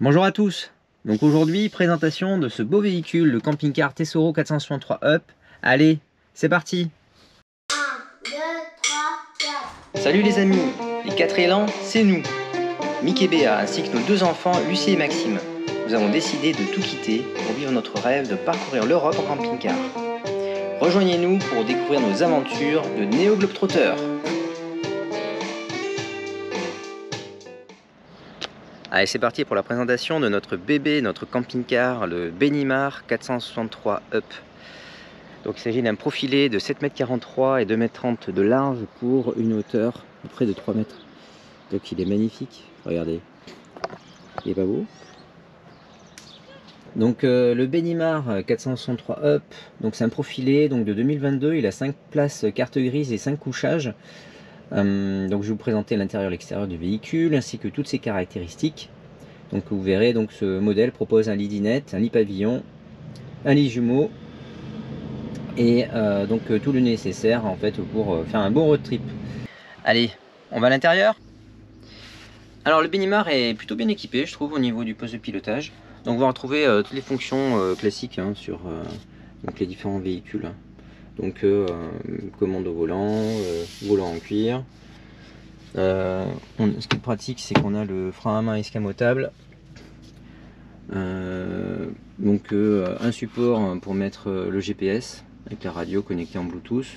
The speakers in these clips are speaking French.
Bonjour à tous. Donc aujourd'hui, présentation de ce beau véhicule, le camping-car Tesoro 463 Up. Allez, c'est parti. 1, 2, 3, 4. Salut les amis, les 4 élans, c'est nous, Mick et Béa, ainsi que nos 2 enfants, Lucie et Maxime. Nous avons décidé de tout quitter pour vivre notre rêve de parcourir l'Europe en camping-car. Rejoignez-nous pour découvrir nos aventures de néo-globetrotter. Allez, c'est parti pour la présentation de notre bébé, notre camping-car, le Benimar 463 Up. Donc il s'agit d'un profilé de 7,43 m et 2,30 m de large pour une hauteur de près de 3 mètres. Donc il est magnifique, regardez. Il est pas beau? Donc le Benimar 463 Up, donc c'est un profilé donc de 2022, il a 5 places carte grise et 5 couchages. Donc je vais vous présenter l'intérieur et l'extérieur du véhicule ainsi que toutes ses caractéristiques. Donc vous verrez, donc ce modèle propose un lit dinette, un lit pavillon, un lit jumeau et donc tout le nécessaire en fait pour faire un bon road trip. Allez, on va à l'intérieur. Alors le Benimar est plutôt bien équipé, je trouve, au niveau du poste de pilotage. Donc on va retrouver toutes les fonctions classiques sur donc les différents véhicules. Donc commande au volant, volant en cuir. Ce qui est pratique, c'est qu'on a le frein à main escamotable. Donc un support pour mettre le GPS avec la radio connectée en Bluetooth,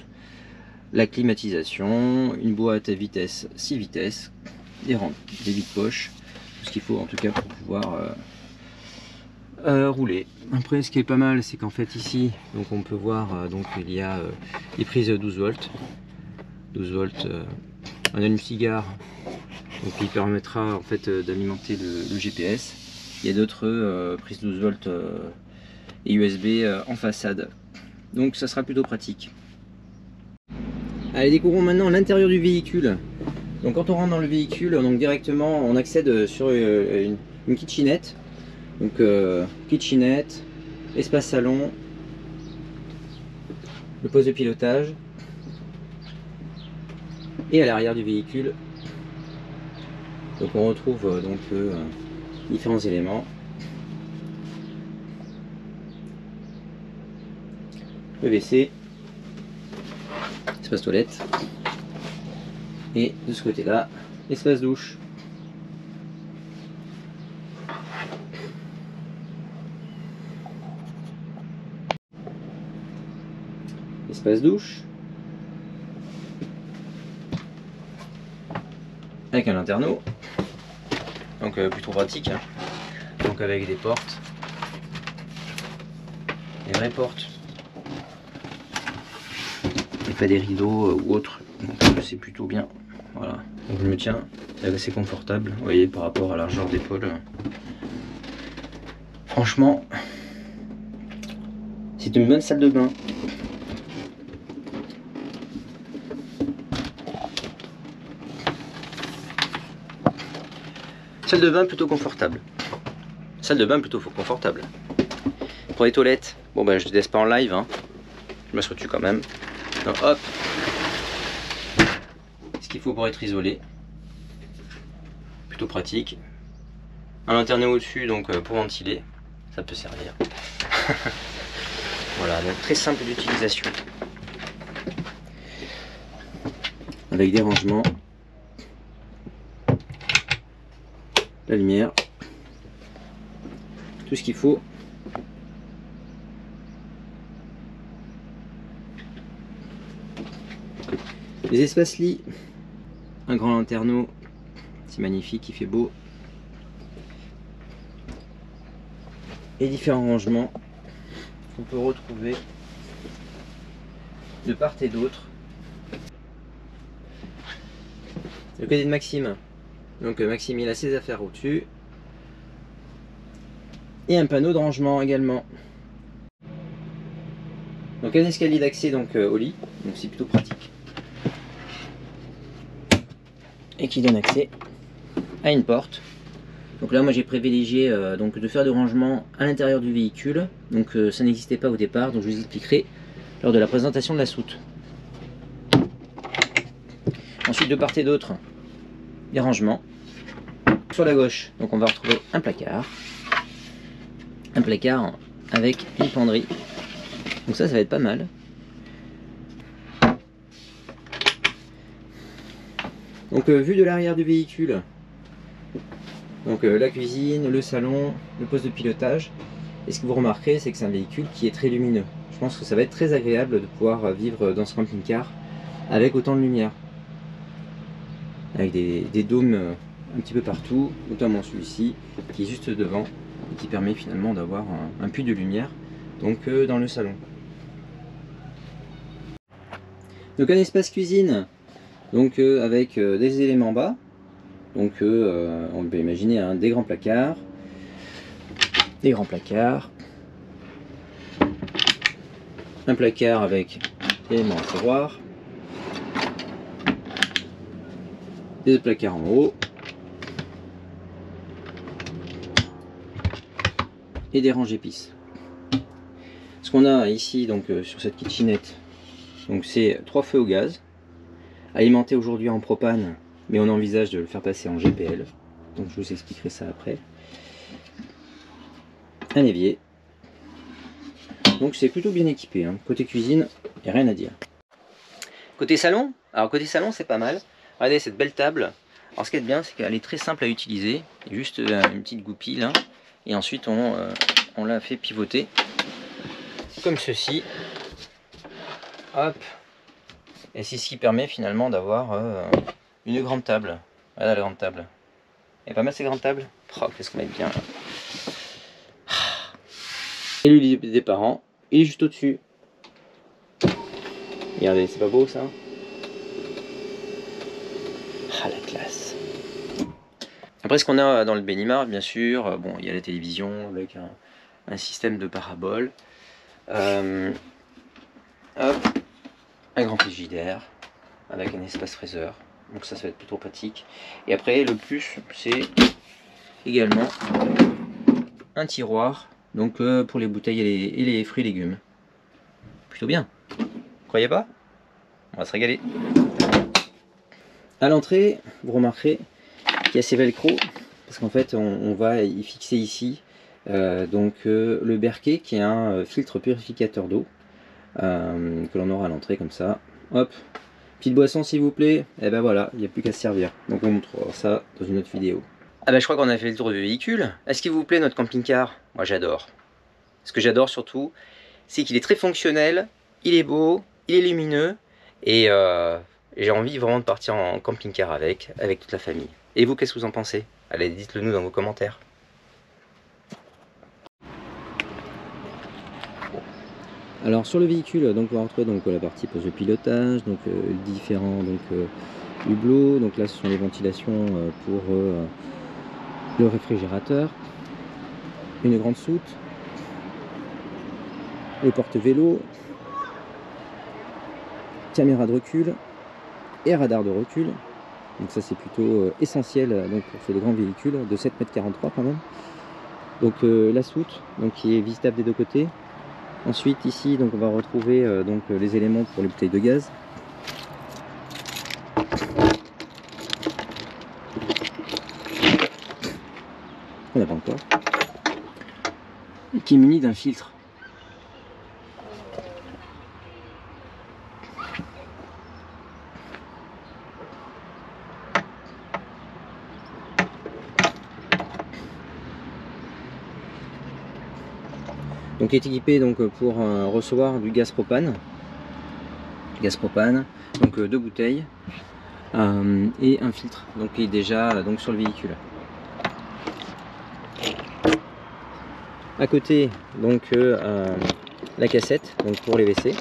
la climatisation, une boîte à vitesse 6 vitesses, des rampes, des vides-poches, tout ce qu'il faut en tout cas pour pouvoir rouler. Après, ce qui est pas mal, c'est qu'en fait ici, donc on peut voir donc il y a des prises 12 volts, un allume-cigare, donc qui permettra en fait d'alimenter le GPS. Il y a d'autres prises 12 volts et USB en façade, donc ça sera plutôt pratique. Allez, découvrons maintenant l'intérieur du véhicule. Donc quand on rentre dans le véhicule, donc directement on accède sur une kitchenette. Donc kitchenette, espace salon, le poste de pilotage, et à l'arrière du véhicule donc on retrouve différents éléments. Le WC, espace toilette, et de ce côté là, espace douche. Espace douche avec un lanterneau, donc plutôt pratique, donc avec des portes, des vraies portes et pas des rideaux ou autres, donc c'est plutôt bien. Voilà, donc je me tiens, c'est assez confortable, vous voyez, par rapport à la largeur d'épaule. Franchement, c'est une bonne salle de bain. Salle de bain plutôt confortable. Salle de bain plutôt confortable. Pour les toilettes, bon ben je ne laisse pas en live, je m'assois dessus quand même. Donc hop, ce qu'il faut pour être isolé. Plutôt pratique. Un lanterneau au-dessus donc pour ventiler, ça peut servir. Voilà, donc très simple d'utilisation. Avec des rangements. La lumière, tout ce qu'il faut. Les espaces lits, un grand lanterneau, c'est magnifique, il fait beau. Et différents rangements qu'on peut retrouver de part et d'autre. Le côté de Maxime. Donc Maxime il a ses affaires au-dessus. Et un panneau de rangement également. Donc un escalier d'accès au lit, donc c'est plutôt pratique. Et qui donne accès à une porte. Donc là moi j'ai privilégié de faire du rangement à l'intérieur du véhicule. Donc ça n'existait pas au départ, donc je vous expliquerai lors de la présentation de la soute. Ensuite de part et d'autre, des rangements. sur la gauche, donc on va retrouver un placard avec une penderie. Donc ça va être pas mal. Donc vue de l'arrière du véhicule, donc la cuisine, le salon, le poste de pilotage. Et ce que vous remarquerez, c'est que c'est un véhicule qui est très lumineux. Je pense que ça va être très agréable de pouvoir vivre dans ce camping-car avec autant de lumière. Avec des dômes un petit peu partout, notamment celui-ci qui est juste devant et qui permet finalement d'avoir un puits de lumière donc dans le salon. Donc un espace cuisine, donc avec des éléments bas, donc on peut imaginer des grands placards, un placard avec éléments à tiroir, des autres placards en haut et des ranges épices. Ce qu'on a ici donc sur cette kitchenette, donc c'est 3 feux au gaz, alimentés aujourd'hui en propane, mais on envisage de le faire passer en GPL, donc je vous expliquerai ça après. Un évier, donc c'est plutôt bien équipé, hein. Côté cuisine, il n'y a rien à dire. Côté salon, alors côté salon c'est pas mal. Regardez cette belle table. Alors ce qui est bien, c'est qu'elle est très simple à utiliser, il y a juste une petite goupille là, et ensuite on la fait pivoter comme ceci. Hop. Et c'est ce qui permet finalement d'avoir une grande table. Voilà la grande table. Elle est pas mal ces grandes tables. Oh, qu'est-ce qu'on va être bien là. Et le lit des parents, il est juste au-dessus. Regardez, c'est pas beau ça? Ah la classe. Après ce qu'on a dans le Benimar, bien sûr, bon, il y a la télévision avec un système de parabole. Hop, un grand frigidaire avec un espace fraiseur, donc ça va être plutôt pratique. Et après le plus, c'est également un tiroir, donc pour les bouteilles et les fruits et légumes. Plutôt bien, croyez pas? On va se régaler. À l'entrée, vous remarquerez qu'il y a ces velcro, parce qu'en fait on va y fixer ici le Berkey, qui est un filtre purificateur d'eau que l'on aura à l'entrée comme ça. Hop, petite boisson s'il vous plaît. Et ben voilà, il n'y a plus qu'à se servir. Donc on montrera ça dans une autre vidéo. Ah ben je crois qu'on a fait le tour du véhicule. Est-ce qu'il vous plaît notre camping-car? Moi j'adore. Ce que j'adore surtout, c'est qu'il est très fonctionnel, il est beau, il est lumineux, et j'ai envie vraiment de partir en camping-car avec toute la famille. Et vous, qu'est-ce que vous en pensez? Allez, dites-le nous dans vos commentaires. Alors sur le véhicule, donc on va retrouver donc la partie poste de pilotage, donc différents hublots. Donc là ce sont les ventilations pour le réfrigérateur, une grande soute, les porte-vélos, caméra de recul et radar de recul. Donc ça c'est plutôt essentiel donc pour ces grands véhicules de 7,43 m quand même. Donc la soute donc qui est visitable des deux côtés. Ensuite ici donc on va retrouver les éléments pour les bouteilles de gaz. On n'a pas encore. Et qui est muni d'un filtre. Donc il est équipé donc pour recevoir du gaz propane. Donc 2 bouteilles et un filtre donc qui est déjà donc sur le véhicule. À côté donc la cassette donc pour les WC.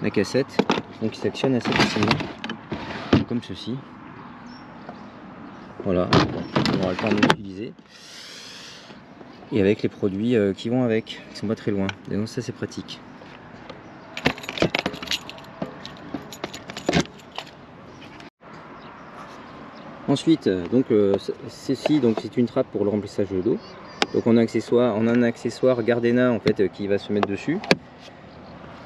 La cassette donc qui s'actionne assez facilement comme ceci. Voilà, on aura le temps de l'utiliser. Et avec les produits qui vont avec, qui sont pas très loin. Et donc ça c'est pratique. Ensuite, donc ceci donc c'est une trappe pour le remplissage d'eau. Donc on a un accessoire Gardena en fait qui va se mettre dessus.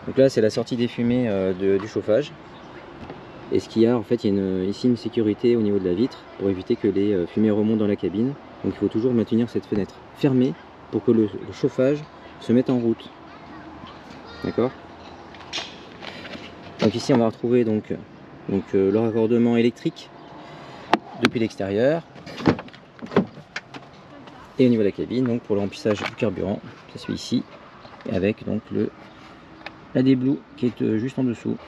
Donc là c'est la sortie des fumées du chauffage. Et ce qu'il y a, en fait, il y a ici une sécurité au niveau de la vitre pour éviter que les fumées remontent dans la cabine. Donc il faut toujours maintenir cette fenêtre fermée pour que le chauffage se mette en route. D'accord? Donc ici on va retrouver donc le raccordement électrique depuis l'extérieur. Et au niveau de la cabine, donc pour le remplissage du carburant, ça se fait ici. Et avec donc la déblue qui est juste en dessous.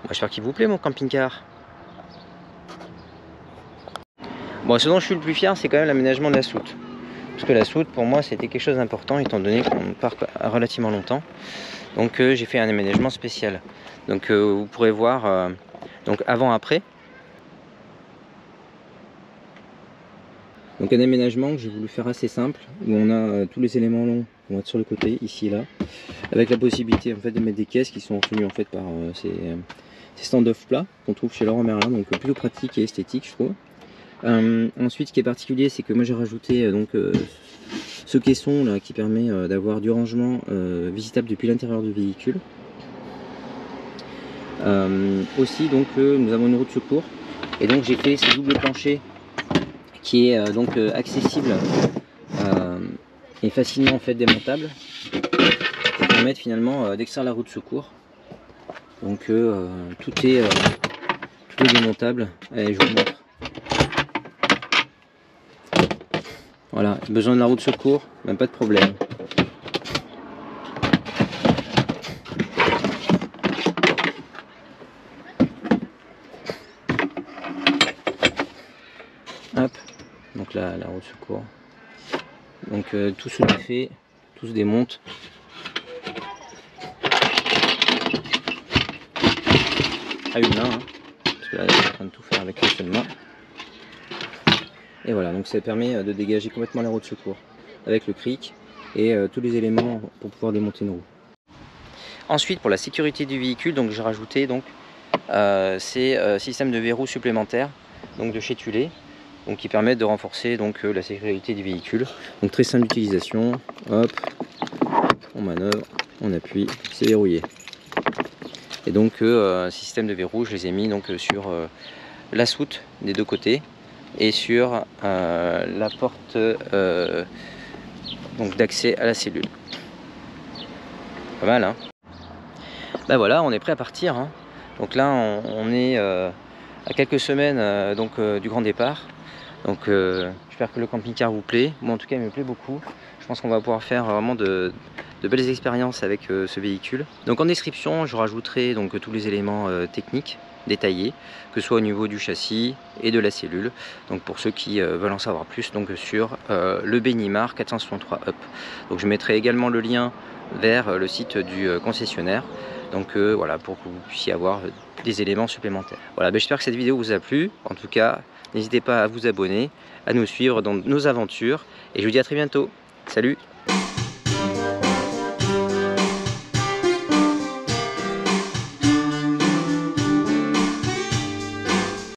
J'espère qu'il vous plaît mon camping-car. Bon, ce dont je suis le plus fier, c'est quand même l'aménagement de la soute. Parce que la soute, pour moi, c'était quelque chose d'important, étant donné qu'on part relativement longtemps. Donc j'ai fait un aménagement spécial. Donc vous pourrez voir donc avant-après. Donc un aménagement que j'ai voulu faire assez simple, où on a tous les éléments longs qui vont être sur le côté, ici et là, avec la possibilité en fait de mettre des caisses qui sont retenues en fait par ces stand-off plats qu'on trouve chez Leroy Merlin, donc plutôt pratique et esthétique je trouve. Ensuite ce qui est particulier, c'est que moi j'ai rajouté ce caisson là qui permet d'avoir du rangement visitable depuis l'intérieur du véhicule. Aussi donc nous avons une roue de secours et donc j'ai fait ce double plancher qui est accessible et facilement en fait démontable pour permettre finalement d'extraire la roue de secours. Donc tout est démontable. Allez, je vous montre. Voilà, besoin de la roue de secours, même pas de problème. Hop, donc la roue de secours. Donc tout se défait, tout se démonte. À une main, hein, parce que là je suis en train de tout faire avec une seule main. Et voilà, donc ça permet de dégager complètement la roue de secours avec le cric et tous les éléments pour pouvoir démonter une roue. Ensuite, pour la sécurité du véhicule, donc j'ai rajouté donc ces systèmes de verrou supplémentaires, donc de chez Thulé, donc qui permettent de renforcer donc la sécurité du véhicule. Donc très simple d'utilisation. Hop, on manœuvre, on appuie, c'est verrouillé. Et donc système de verrou, je les ai mis donc sur la soute des deux côtés et sur la porte d'accès à la cellule. Pas mal, hein? Ben voilà, on est prêt à partir, hein. Donc là on est à quelques semaines du grand départ. Donc j'espère que le camping-car vous plaît. Moi en tout cas il me plaît beaucoup. Je pense qu'on va pouvoir faire vraiment de belles expériences avec ce véhicule. Donc en description je rajouterai donc tous les éléments techniques détaillés, que ce soit au niveau du châssis et de la cellule. Donc pour ceux qui veulent en savoir plus donc sur le Benimar 463 Up. Donc je mettrai également le lien vers le site du concessionnaire. Donc voilà, pour que vous puissiez avoir des éléments supplémentaires. Voilà, j'espère que cette vidéo vous a plu. En tout cas, n'hésitez pas à vous abonner, à nous suivre dans nos aventures. Et je vous dis à très bientôt. Salut!